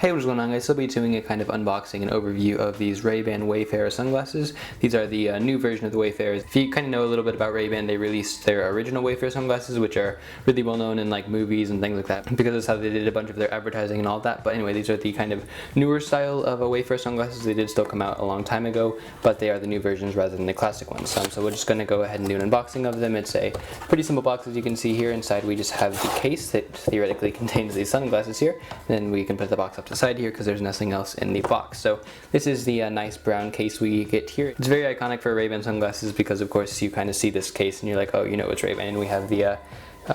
Hey, what's going on guys? So I'll be doing a kind of unboxing and overview of these Ray-Ban Wayfarer sunglasses. These are the new version of the Wayfarers. If you kind of know a little bit about Ray-Ban, they released their original Wayfarer sunglasses, which are really well known in like movies and things like that, because that's how they did a bunch of their advertising and all that. But anyway, these are the kind of newer style of a Wayfarer sunglasses. They did still come out a long time ago, but they are the new versions rather than the classic ones. So we're just going to go ahead and do an unboxing of them. It's a pretty simple box, as you can see here. Inside we just have the case that theoretically contains these sunglasses here. Then we can put the box up to the side here because there's nothing else in the box. So this is the nice brown case we get here. It's very iconic for Ray-Ban sunglasses because of course you kind of see this case and you're like, oh, you know it's Ray-Ban. And we have the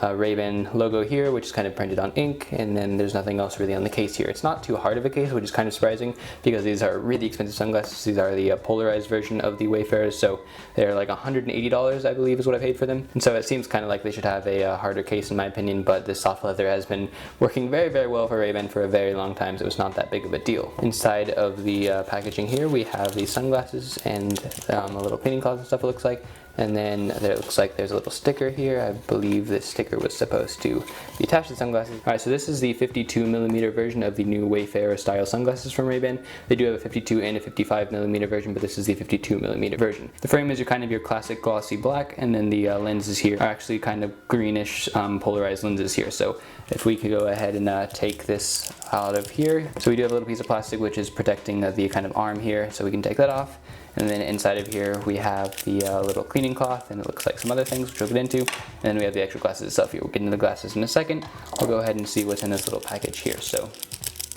Ray-Ban logo here, which is kind of printed on ink, and then there's nothing else really on the case here. It's not too hard of a case, which is kind of surprising because these are really expensive sunglasses. These are the polarized version of the Wayfarers, so they're like $180, I believe, is what I paid for them. And so it seems kind of like they should have a harder case in my opinion, but this soft leather has been working very, very well for Ray-Ban for a very long time, so it's not that big of a deal. Inside of the packaging here, we have the sunglasses and a little cleaning cloth and stuff it looks like. And then there looks like there's a little sticker here. I believe this sticker was supposed to be attached to the sunglasses. Alright, so this is the 52mm version of the new Wayfarer style sunglasses from Ray-Ban. They do have a 52 and a 55mm version, but this is the 52mm version. The frame is kind of your classic glossy black, and then the lenses here are actually kind of greenish polarized lenses here. So if we could go ahead and take this out of here. So we do have a little piece of plastic which is protecting the kind of arm here, so we can take that off. And then inside of here we have the little cleaning cloth, and it looks like some other things which we'll get into. And then we have the actual glasses itself here. We'll get into the glasses in a second. I'll go ahead and see what's in this little package here. So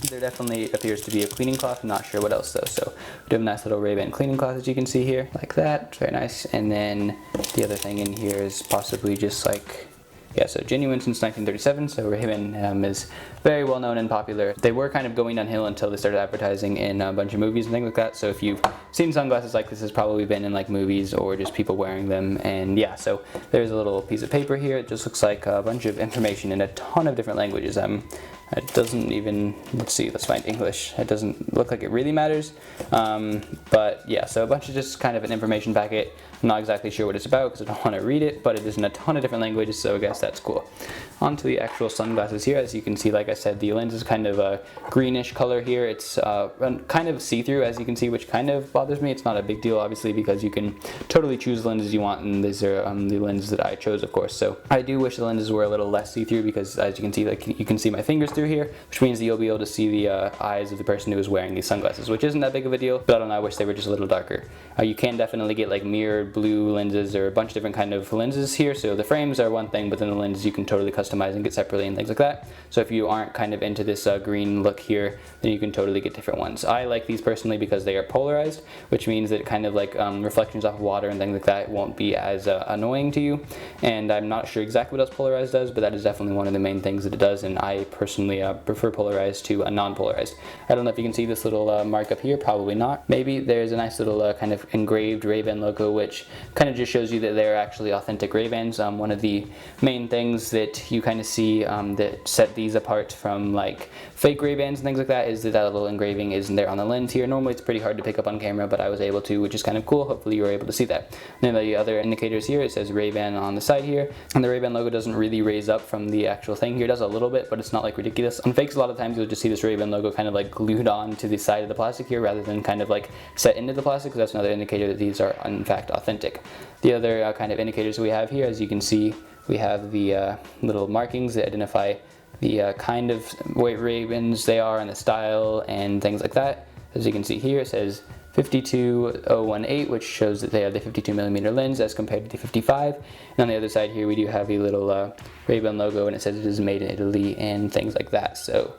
there definitely appears to be a cleaning cloth. I'm not sure what else though. So we do have a nice little Ray-Ban cleaning cloth, as you can see here, like that. It's very nice. And then the other thing in here is possibly just like, yeah, so genuine since 1937, so Ray-Ban is very well known and popular. They were kind of going downhill until they started advertising in a bunch of movies and things like that. So if you've seen sunglasses like this, it's probably been in like movies or just people wearing them. And yeah, so there's a little piece of paper here. It just looks like a bunch of information in a ton of different languages. It doesn't even, let's see, let's find English. It doesn't look like it really matters. But yeah, so a bunch of just kind of an information packet. I'm not exactly sure what it's about because I don't want to read it, but it is in a ton of different languages, so I guess that's cool. On to the actual sunglasses here. As you can see, like I said, the lens is kind of a greenish color here. It's kind of see-through, as you can see, which kind of bothers me. It's not a big deal, obviously, because you can totally choose the lenses you want, and these are the lenses that I chose, of course. So I do wish the lenses were a little less see-through because, as you can see, like you can see my fingers through here, which means that you'll be able to see the eyes of the person who is wearing these sunglasses, which isn't that big of a deal, but I don't know, I wish they were just a little darker. You can definitely get like mirrored blue lenses or a bunch of different kind of lenses here. So the frames are one thing, but then the lenses you can totally customize and get separately and things like that. So if you aren't kind of into this green look here, then you can totally get different ones. I like these personally because they are polarized, which means that kind of like reflections off of water and things like that won't be as annoying to you. And I'm not sure exactly what else polarized does, but that is definitely one of the main things that it does, and I personally prefer polarized to non-polarized. I don't know if you can see this little mark up here, probably not. Maybe there's a nice little kind of engraved Ray-Ban logo, which kind of just shows you that they're actually authentic Ray-Bans. One of the main things that you kind of see that set these apart from like fake Ray-Bans and things like that is that little engraving isn't there on the lens here. Normally it's pretty hard to pick up on camera, but I was able to, which is kind of cool. Hopefully you were able to see that. And then the other indicators here, it says Ray-Ban on the side here, and the Ray-Ban logo doesn't really raise up from the actual thing here. It does a little bit, but it's not like ridiculous. On fakes, a lot of times you'll just see this Ray-Ban logo kind of like glued on to the side of the plastic here rather than kind of like set into the plastic, because that's another indicator that these are in fact authentic. The other kind of indicators we have here, as you can see, we have the little markings that identify the kind of Ray-Bans they are and the style and things like that. As you can see here, it says 52018, which shows that they have the 52mm lens as compared to the 55. And on the other side here, we do have a little Ray-Ban logo, and it says it is made in Italy and things like that. So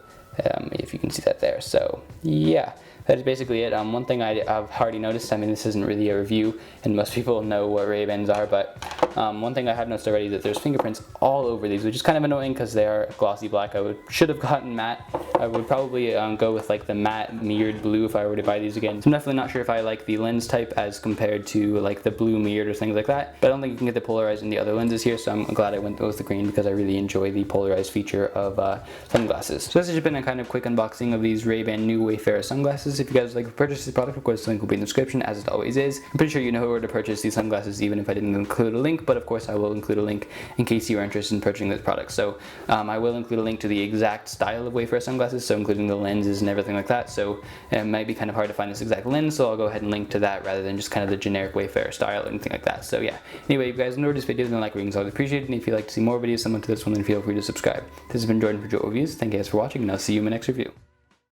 if you can see that there. So yeah, that is basically it. One thing I've already noticed, I mean, this isn't really a review and most people know what Ray-Bans are, but one thing I have noticed already, that there's fingerprints all over these, which is kind of annoying because they are glossy black. I should have gotten matte. I would probably go with like the matte mirrored blue if I were to buy these again. So I'm definitely not sure if I like the lens type as compared to like the blue mirrored or things like that, but I don't think you can get the polarized in the other lenses here, so I'm glad I went with the green because I really enjoy the polarized feature of sunglasses. So this has just been a kind of quick unboxing of these Ray-Ban New Wayfarer sunglasses. If you guys would like to purchase this product, of course the link will be in the description, as it always is. I'm pretty sure you know where to purchase these sunglasses even if I didn't include a link, but of course I will include a link in case you are interested in purchasing this product. So I will include a link to the exact style of Wayfarer sunglasses sunglasses, so including the lenses and everything like that. So it might be kind of hard to find this exact lens, so I'll go ahead and link to that rather than just kind of the generic Wayfarer style or anything like that. So yeah, anyway, if you guys enjoyed this video, then like ratings, I would appreciate it. And if you'd like to see more videos similar to this one, then feel free to subscribe. This has been Jordan for Joe Reviews. Thank you guys for watching, and I'll see you in my next review.